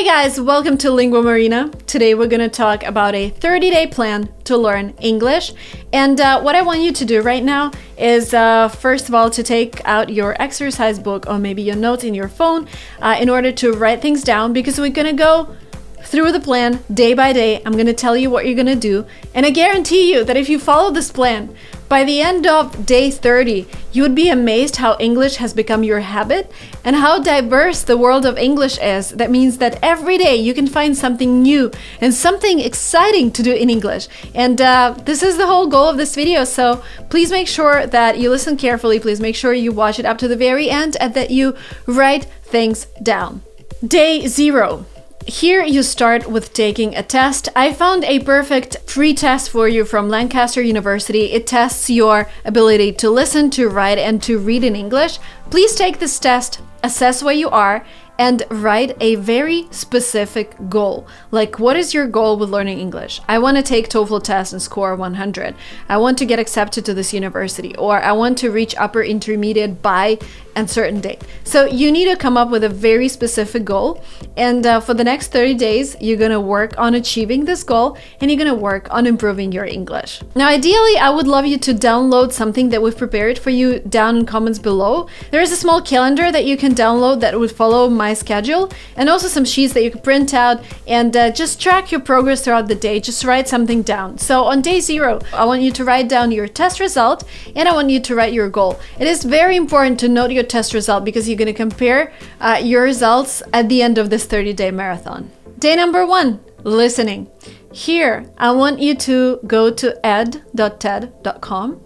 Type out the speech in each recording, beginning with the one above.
guys, welcome to Lingua Marina. Today we're going to talk about a 30-day plan to learn English. And what I want you to do right now is, first of all, to take out your exercise book or maybe your notes in your phone in order to write things down, because we're going to go through the plan day by day. I'm going to tell you what you're going to do. And I guarantee you that if you follow this plan, by the end of day 30, you would be amazed how English has become your habit and how diverse the world of English is. That means that every day you can find something new and something exciting to do in English. And this is the whole goal of this video. So please make sure that you listen carefully. Please make sure you watch it up to the very end and that you write things down. Day 0. Here you start with taking a test. I found a perfect free test for you from Lancaster University. It tests your ability to listen, to write, and to read in English. Please take this test, assess where you are, and write a very specific goal. Like, what is your goal with learning English? I want to take TOEFL test and score 100. I want to get accepted to this university, or I want to reach upper intermediate by a certain date. So you need to come up with a very specific goal. And for the next 30 days, you're going to work on achieving this goal and you're going to work on improving your English. Now, ideally, I would love you to download something that we've prepared for you down in comments below. There is a small calendar that you can download that would follow my schedule, and also some sheets that you can print out and just track your progress throughout the day. Just write something down. So on day 0, I want you to write down your test result and I want you to write your goal. It is very important to note your test result because you're going to compare your results at the end of this 30-day marathon. Day number 1, listening. Here, I want you to go to ed.ted.com.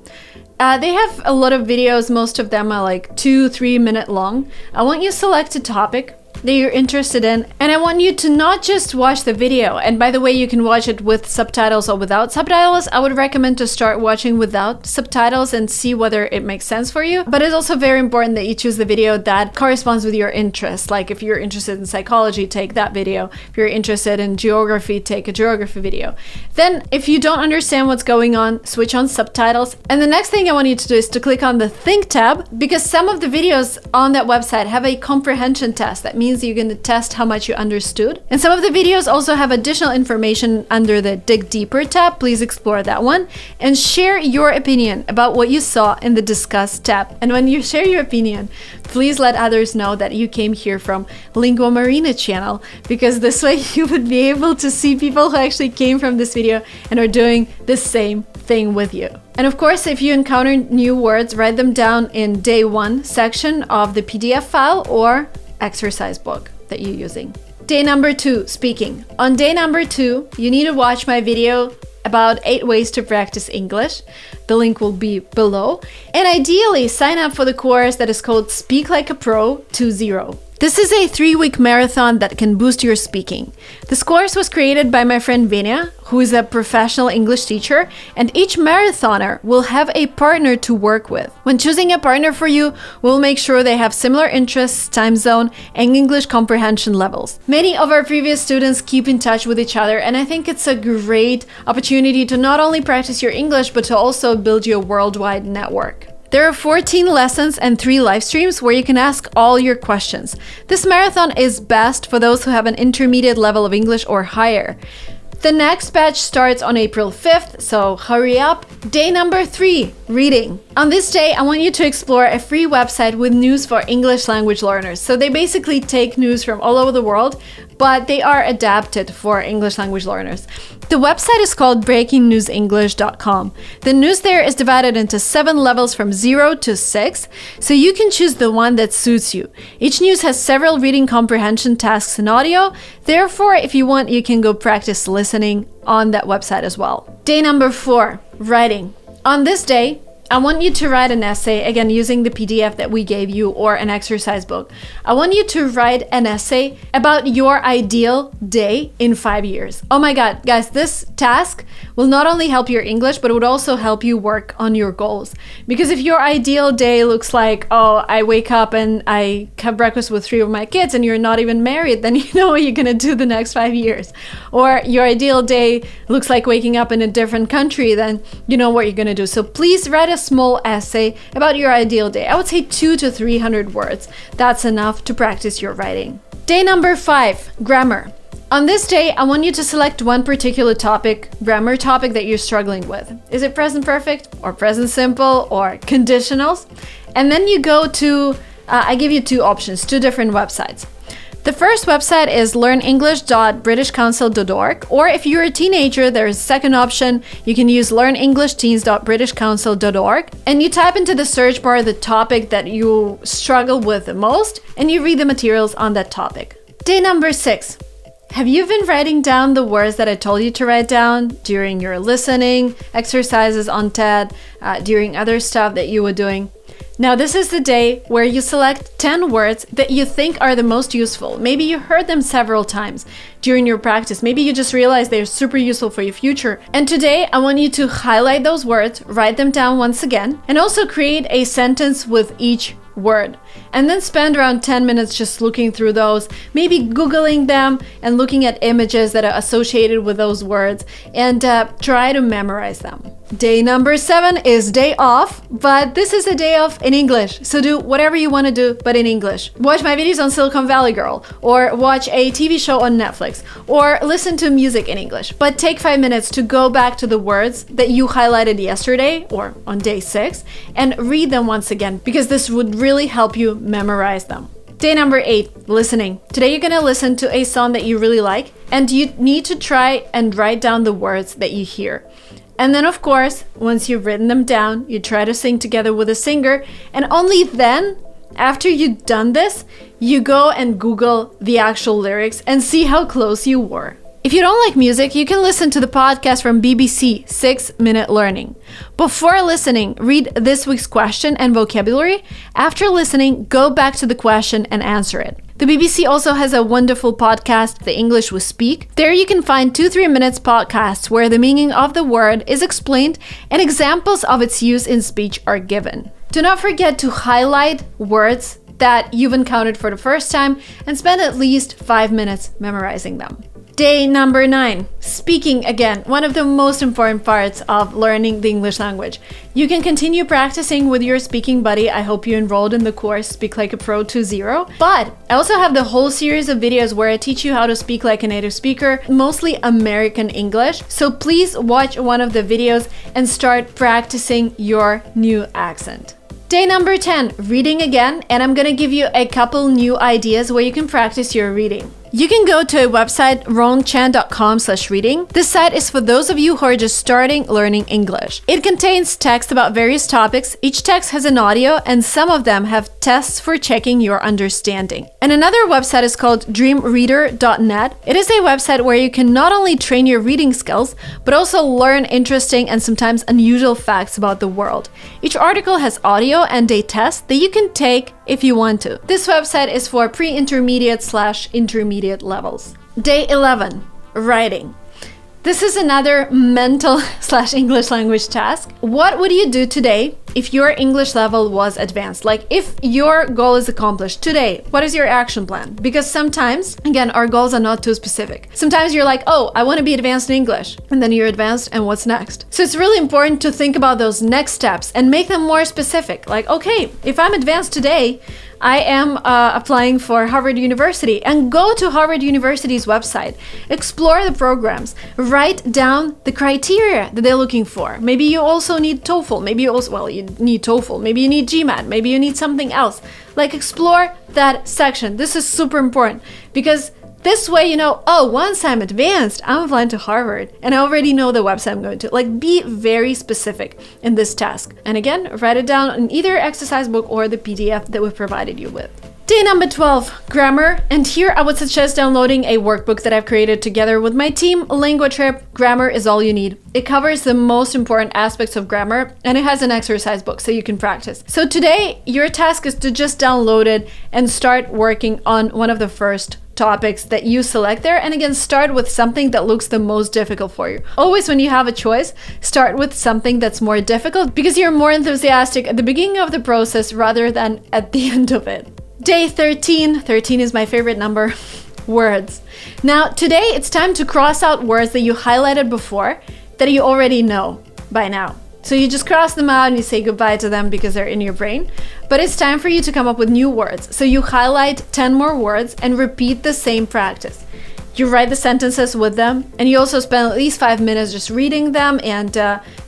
They have a lot of videos. Most of them are like 2-3 minute long. I want you to select a topic that you're interested in, and I want you to not just watch the video. And by the way, you can watch it with subtitles or without subtitles. I would recommend to start watching without subtitles and see whether it makes sense for you. But it's also very important that you choose the video that corresponds with your interests. Like if you're interested in psychology, take that video. If you're interested in geography, take a geography video. Then if you don't understand what's going on, switch on subtitles. And the next thing I want you to do is to click on the Think tab, because some of the videos on that website have a comprehension test. That means you're going to test how much you understood. And some of the videos also have additional information under the Dig Deeper tab. Please explore that one and share your opinion about what you saw in the Discuss tab. And when you share your opinion, please let others know that you came here from Lingua Marina channel, because this way you would be able to see people who actually came from this video and are doing the same thing with you. And of course, if you encounter new words, write them down in day 1 section of the PDF file or exercise book that you're using. Day number 2, speaking. On day number 2, you need to watch my video about 8 ways to practice English. The link will be below. And ideally, sign up for the course that is called Speak Like a Pro 2.0. This is a 3-week marathon that can boost your speaking. This course was created by my friend Venia, who is a professional English teacher, and each marathoner will have a partner to work with. When choosing a partner for you, we'll make sure they have similar interests, time zone, and English comprehension levels. Many of our previous students keep in touch with each other, and I think it's a great opportunity to not only practice your English, but to also build your worldwide network. There are 14 lessons and 3 live streams where you can ask all your questions. This marathon is best for those who have an intermediate level of English or higher. The next batch starts on April 5th, so hurry up. Day number 3, reading. On this day, I want you to explore a free website with news for English language learners. So they basically take news from all over the world, but they are adapted for English language learners. The website is called breakingnewsenglish.com. The news there is divided into 7 levels from 0 to 6, so you can choose the one that suits you. Each news has several reading comprehension tasks and audio. Therefore, if you want, you can go practice listening on that website as well. Day number 4, writing. On this day, I want you to write an essay, again, using the PDF that we gave you or an exercise book. I want you to write an essay about your ideal day in 5 years. Oh my God, guys, this task will not only help your English, but it would also help you work on your goals. Because if your ideal day looks like, oh, I wake up and I have breakfast with 3 of my kids and you're not even married, then you know what you're gonna do the next 5 years. Or your ideal day looks like waking up in a different country, then you know what you're gonna do. So please write a small essay about your ideal day. I would say 200 to 300 words. That's enough to practice your writing. Day number 5, grammar. On this day, I want you to select one particular topic, grammar topic that you're struggling with. Is it present perfect or present simple or conditionals? And then you go to, I give you 2 options, 2 different websites. The first website is learnenglish.britishcouncil.org, or if you're a teenager, there's a second option. You can use learnenglishteens.britishcouncil.org, and you type into the search bar the topic that you struggle with the most, and you read the materials on that topic. Day number 6. Have you been writing down the words that I told you to write down during your listening exercises on TED, during other stuff that you were doing? Now, this is the day where you select 10 words that you think are the most useful. Maybe you heard them several times during your practice. Maybe you just realized they're super useful for your future. And today, I want you to highlight those words, write them down once again, and also create a sentence with each word. And then spend around 10 minutes just looking through those, maybe Googling them and looking at images that are associated with those words, and try to memorize them. Day number 7 is day off, but this is a day off in English. So do whatever you want to do, but in English. Watch my videos on Silicon Valley Girl, or watch a TV show on Netflix, or listen to music in English. But take 5 minutes to go back to the words that you highlighted yesterday or on day 6 and read them once again, because this would really help you memorize them. Day number 8, listening. Today you're gonna listen to a song that you really like, and you need to try and write down the words that you hear. And then, of course, once you've written them down, you try to sing together with a singer, and only then, after you've done this, you go and Google the actual lyrics and see how close you were. If you don't like music, you can listen to the podcast from BBC, 6 Minute Learning. Before listening, read this week's question and vocabulary. After listening, go back to the question and answer it. The BBC also has a wonderful podcast, The English We Speak. There you can find 2-3 minutes podcasts where the meaning of the word is explained and examples of its use in speech are given. Do not forget to highlight words that you've encountered for the first time and spend at least 5 minutes memorizing them. Day number 9, speaking again, one of the most important parts of learning the English language. You can continue practicing with your speaking buddy. I hope you enrolled in the course Speak Like a Pro 2.0. But I also have the whole series of videos where I teach you how to speak like a native speaker, mostly American English. So please watch one of the videos and start practicing your new accent. Day number 10, reading again, and I'm gonna give you a couple new ideas where you can practice your reading. You can go to a website, rongchan.com/reading. This site is for those of you who are just starting learning English. It contains text about various topics. Each text has an audio, and some of them have tests for checking your understanding. And another website is called dreamreader.net. It is a website where you can not only train your reading skills, but also learn interesting and sometimes unusual facts about the world. Each article has audio and a test that you can take if you want to. This website is for pre-intermediate/intermediate levels. Day 11, writing. This is another mental/English language task. What would you do today if your English level was advanced? Like if your goal is accomplished today, what is your action plan? Because sometimes, again, our goals are not too specific. Sometimes you're like, oh, I want to be advanced in English. And then you're advanced, and what's next? So it's really important to think about those next steps and make them more specific. Like, okay, if I'm advanced today, I am applying for Harvard University, and go to Harvard University's website, explore the programs, write down the criteria that they're looking for. Maybe you also need TOEFL, maybe you also, well, you need TOEFL, maybe you need GMAT, maybe you need something else. Like explore that section. This is super important because this way, you know, oh, once I'm advanced, I'm applying to Harvard and I already know the website I'm going to. Like, be very specific in this task. And again, write it down in either exercise book or the PDF that we've provided you with. Day number 12, grammar. And here I would suggest downloading a workbook that I've created together with my team, LinguaTrip. Grammar is all you need. It covers the most important aspects of grammar, and it has an exercise book so you can practice. So today, your task is to just download it and start working on one of the first topics that you select there. And again, start with something that looks the most difficult for you. Always when you have a choice, start with something that's more difficult because you're more enthusiastic at the beginning of the process rather than at the end of it. Day 13. 13 is my favorite number. Words. Now, today it's time to cross out words that you highlighted before that you already know by now. So you just cross them out and you say goodbye to them because they're in your brain. But it's time for you to come up with new words. So you highlight 10 more words and repeat the same practice. You write the sentences with them, and you also spend at least 5 minutes just reading them and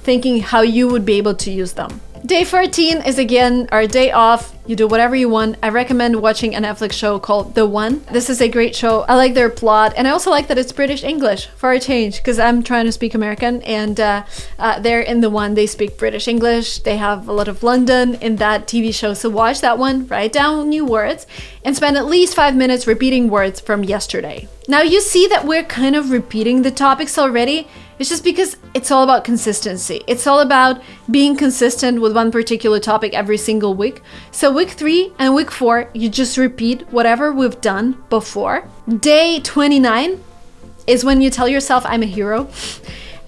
thinking how you would be able to use them. Day 14 is again our day off. You do whatever you want. I recommend watching a Netflix show called The One. This is a great show. I like their plot, and I also like that it's British English for a change, because I'm trying to speak American, and they're in The One. They speak British English. They have a lot of London in that TV show. So watch that one, write down new words, and spend at least 5 minutes repeating words from yesterday. Now you see that we're kind of repeating the topics already. It's just because it's all about consistency. It's all about being consistent with one particular topic every single week. So week 3 and week 4, you just repeat whatever we've done before. Day 29 is when you tell yourself, I'm a hero.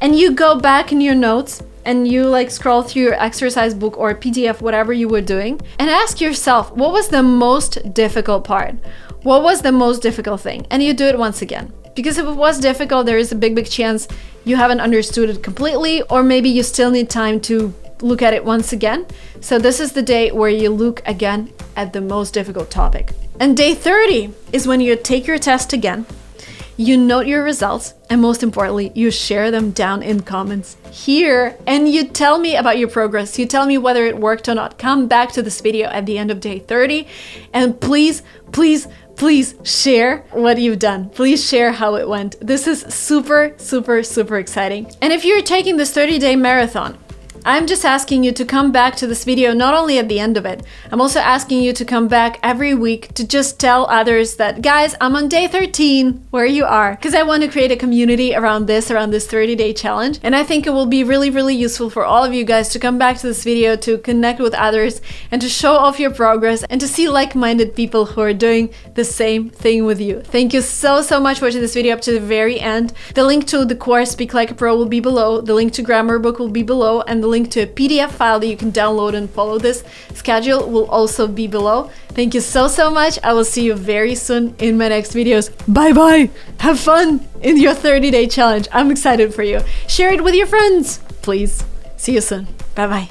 And you go back in your notes and you like scroll through your exercise book or PDF, whatever you were doing, and ask yourself, what was the most difficult part? What was the most difficult thing? And you do it once again. Because if it was difficult, there is a big chance you haven't understood it completely, or maybe you still need time to look at it once again. So this is the day where you look again at the most difficult topic. And day 30 is when you take your test again, you note your results, and most importantly, you share them down in comments here, and you tell me about your progress. You tell me whether it worked or not. Come back to this video at the end of day 30, and please share what you've done. Please share how it went. This is super exciting. And if you're taking this 30-day marathon, I'm just asking you to come back to this video not only at the end of it, I'm also asking you to come back every week to just tell others that, guys, I'm on day 13, where you are. Because I want to create a community around this 30-day challenge. And I think it will be really useful for all of you guys to come back to this video, to connect with others, and to show off your progress, and to see like-minded people who are doing the same thing with you. Thank you so much for watching this video up to the very end. The link to the course Speak Like a Pro will be below. The link to grammar book will be below, and the link to a PDF file that you can download and follow this schedule will also be below. Thank you so much. I will see you very soon in my next videos. Bye. Have fun in your 30-day challenge. I'm excited for you. Share it with your friends, please. See you soon. Bye.